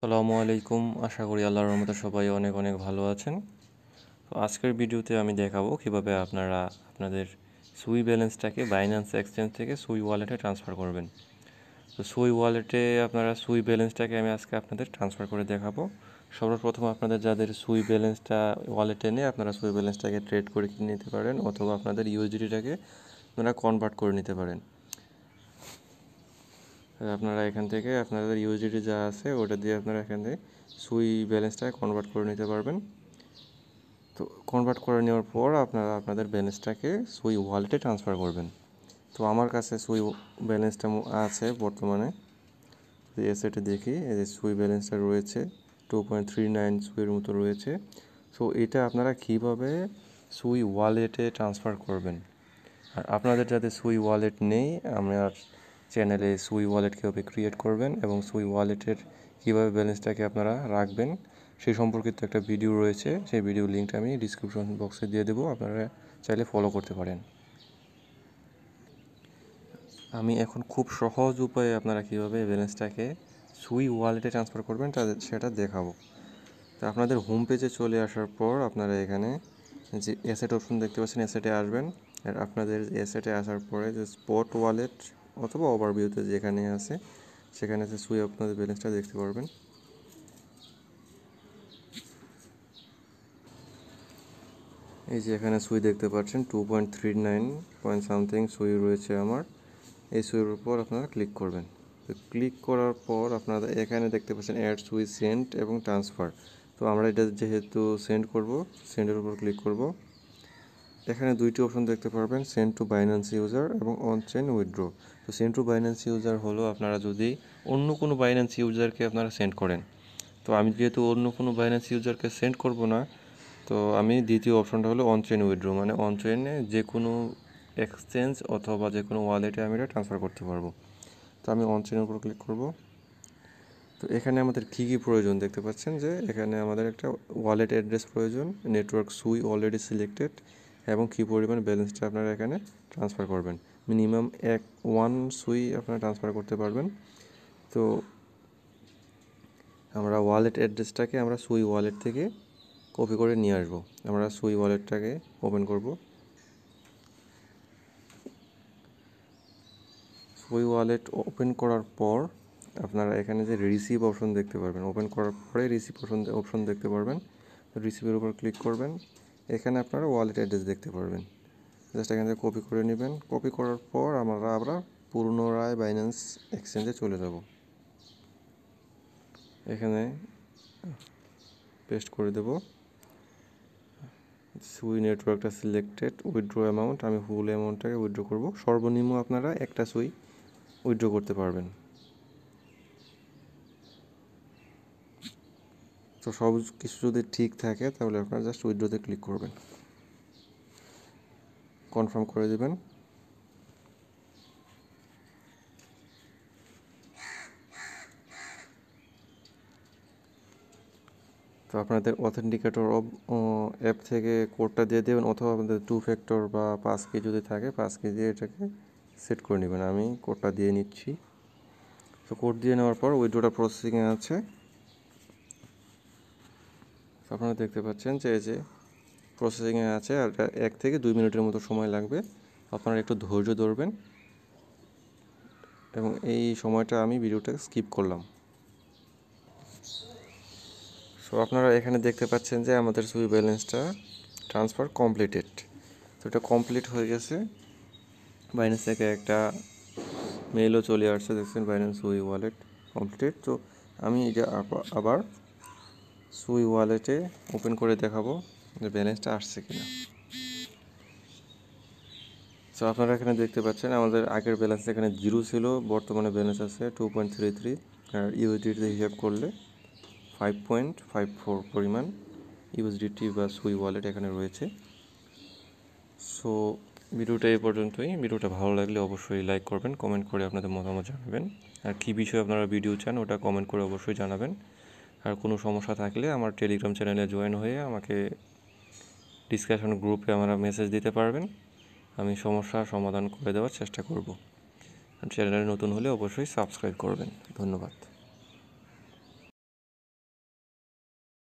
আসসালামু আলাইকুম। আশা করি আল্লাহর রহমতে সবাই অনেক অনেক ভালো আছেন। তো আজকের ভিডিওতে আমি দেখাবো কিভাবে আপনারা আপনাদের সুই ব্যালেন্সটাকে বাইন্যান্স এক্সচেঞ্জ থেকে সুই ওয়ালেটে ট্রান্সফার করবেন। তো সুই ওয়ালেটে আপনারা সুই ব্যালেন্সটাকে আমি আজকে আপনাদের ট্রান্সফার করে দেখাবো। সর্বপ্রথম আপনাদের যাদের সুই ব্যালেন্সটা ওয়ালেটে নিয়ে আপনারা সুই ব্যালেন্সটাকে ট্রেড করে কিনে নিতে পারেন, অথবা আপনাদের ইউএসডিটাকে আপনারা কনভার্ট করে নিতে পারেন। আপনারা এখান থেকে আপনাদের ইউএসডিটি যা আছে ওটা দিয়ে আপনারা এখান থেকে সুই ব্যালেন্সটাকে কনভার্ট করে নিতে পারবেন। তো কনভার্ট করে নেওয়ার পর আপনারা আপনাদের ব্যালেন্সটাকে সুই ওয়ালেটে ট্রান্সফার করবেন। তো আমার কাছে সুই ব্যালেন্সটা আছে বর্তমানে। যদি এসেটে দেখি, এই যে সুই ব্যালেন্সটা রয়েছে 2.39 সুইয়ের মতো রয়েছে। সো এটা আপনারা কীভাবে সুই ওয়ালেটে ট্রান্সফার করবেন, আর আপনাদের যাতে সুই ওয়ালেট নেই, আমার চ্যানেলে সুই ওয়ালেট কীভাবে ক্রিয়েট করবেন এবং সুই ওয়ালেটের কীভাবে ব্যালেন্সটাকে আপনারা রাখবেন সেই সম্পর্কিত একটা ভিডিও রয়েছে। সেই ভিডিও লিঙ্কটা আমি ডিসক্রিপশন বক্সে দিয়ে দেবো, আপনারা চাইলে ফলো করতে পারেন। আমি এখন খুব সহজ উপায়ে আপনারা কীভাবে ব্যালেন্সটাকে সুই ওয়ালেটে ট্রান্সফার করবেন সেটা দেখাবো। তো আপনাদের হোম পেজে চলে আসার পর আপনারা এখানে যে অ্যাসেট অপশন দেখতে পাচ্ছেন, অ্যাসেটে আসবেন। আর আপনাদের অ্যাসেটে আসার পরে যে স্পট ওয়ালেট অথবা ওভারভিউতে যেখানে আছে সেখানে সুই আপনাদের ব্যালেন্সটা দেখতে পারবেন। এই যে এখানে সুই দেখতে পাচ্ছেন 2.39 পয়েন্ট সামথিং সুই রয়েছে আমার। এই সুইয়ের উপর আপনারা ক্লিক করবেন। তো ক্লিক করার পর আপনারা এখানে দেখতে পাচ্ছেন অ্যাড সুই সেন্ড এবং ট্রান্সফার। তো আমরা এটা যেহেতু সেন্ড করব, সেন্ডের উপর ক্লিক করব। এখানে দুইটি অপশন দেখতে পারবেন, সেন্ড টু বাইন্যান্স ইউজার এবং অন চেইন উইথড্র। তো সেন্ড টু বাইন্যান্স ইউজার হলো আপনারা যদি অন্য কোনো বাইন্যান্স ইউজারকে আপনারা সেন্ড করেন। তো আমি যেহেতু অন্য কোনো বাইন্যান্স ইউজারকে সেন্ড করব না, তো আমি দ্বিতীয় অপশনটা হলো অন চেইন উইথড্র, মানে অন চেইনে যে কোনো এক্সচেঞ্জ অথবা যে কোনো ওয়ালেটে আমি এটা ট্রান্সফার করতে পারবো। তো আমি অন চেইনের উপর ক্লিক করব। তো এখানে আমাদের কী কী প্রয়োজন দেখতে পাচ্ছেন যে এখানে আমাদের একটা ওয়ালেট অ্যাড্রেস প্রয়োজন, নেটওয়ার্ক সুই অলরেডি সিলেক্টেড, এবং কী পরিমাণ ব্যালেন্সটা আপনারা এখানে ট্রান্সফার করবেন। মিনিমাম 1 সুই আপনারা ট্রান্সফার করতে পারবেন। তো আমরা ওয়ালেট অ্যাড্রেসটাকে আমরা সুই ওয়ালেট থেকে কপি করে নিয়ে আসবো। আমরা সুই ওয়ালেটটাকে ওপেন করব। সুই ওয়ালেট ওপেন করার পর আপনারা এখানে যে রিসিভ অপশন দেখতে পারবেন, ওপেন করার পরে রিসিভ অপশন দেখতে পারবেন। রিসিভের উপর ক্লিক করবেন। এখানে আপনারা ওয়ালেট অ্যাড্রেস দেখতে পারবেন। জাস্ট এখান থেকে কপি করে নেবেন। কপি করার পর আমরা পুনরায় বাইন্যান্স এক্সচেঞ্জে চলে যাব। এখানে পেস্ট করে দেব। সুই নেটওয়ার্কটা সিলেক্টেড, উইথড্র অ্যামাউন্ট, আমি ফুল অ্যামাউন্টটাকে উইথড্র করব। সর্বনিম্ন আপনারা একটা সুই উইথড্র করতে পারবেন। তো সব কিছু যদি ঠিক থাকে তাহলে আপনারা জাস্ট উইথড্রোতে ক্লিক করবেন, কনফার্ম করে দেবেন। তো আপনাদের অথেন্টিকেটর অ্যাপ থেকে কোডটা দিয়ে দেবেন, অথবা আপনাদের 2 ফ্যাক্টর বা 5 কি যদি থাকে 5 কি দিয়ে এটাকে সেট করে নেবেন। আমি কোডটা দিয়ে নিচ্ছি। তো কোড দিয়ে নেওয়ার পর উইথড্রোটা প্রসেসিংয়ে আছে। আপনারা দেখতে পাচ্ছেন যে এই যে প্রসেসিংয়ে আছে, আর 1 থেকে 2 মিনিটের মতো সময় লাগবে। আপনারা একটু ধৈর্য ধরবেন, এবং এই সময়টা আমি ভিডিওটা স্কিপ করলাম। সো আপনারা এখানে দেখতে পাচ্ছেন যে আমাদের সুই ব্যালেন্সটা ট্রান্সফার কমপ্লিটেড। তো এটা কমপ্লিট হয়ে গেছে। বাইন্যান্স থেকে একটা মেলও চলে আসছে, দেখছেন বাইন্যান্স সুই ওয়ালেট কমপ্লিটেড। তো আমি এটা আবার সুই ওয়ালেটে ওপেন করে দেখাবো যে ব্যালেন্সটা আসছে কিনা। সো আপনারা এখানে দেখতে পাচ্ছেন আমাদের আগের ব্যালেন্স এখানে 0 ছিল, বর্তমানে ব্যালেন্স আছে 2.33, আর ইউএসডিতে হিসাব করলে 5.54 পরিমাণ ইউএসডিটি বা সুই ওয়ালেট এখানে রয়েছে। সো ভিডিওটা এই পর্যন্তই। ভিডিওটা ভালো লাগলে অবশ্যই লাইক করবেন, কমেন্ট করে আপনাদের মতামত জানাবেন, আর কী বিষয়ে আপনারা ভিডিও চান ওটা কমেন্ট করে অবশ্যই জানাবেন। আর কোনো সমস্যা থাকলে আমার টেলিগ্রাম চ্যানেলে জয়েন হয়ে আমাকে ডিসকাশন গ্রুপে আমরা মেসেজ দিতে পারবেন। আমি সমস্যার সমাধান করে দেওয়ার চেষ্টা করব। চ্যানেলে নতুন হলে অবশ্যই সাবস্ক্রাইব করবেন। ধন্যবাদ।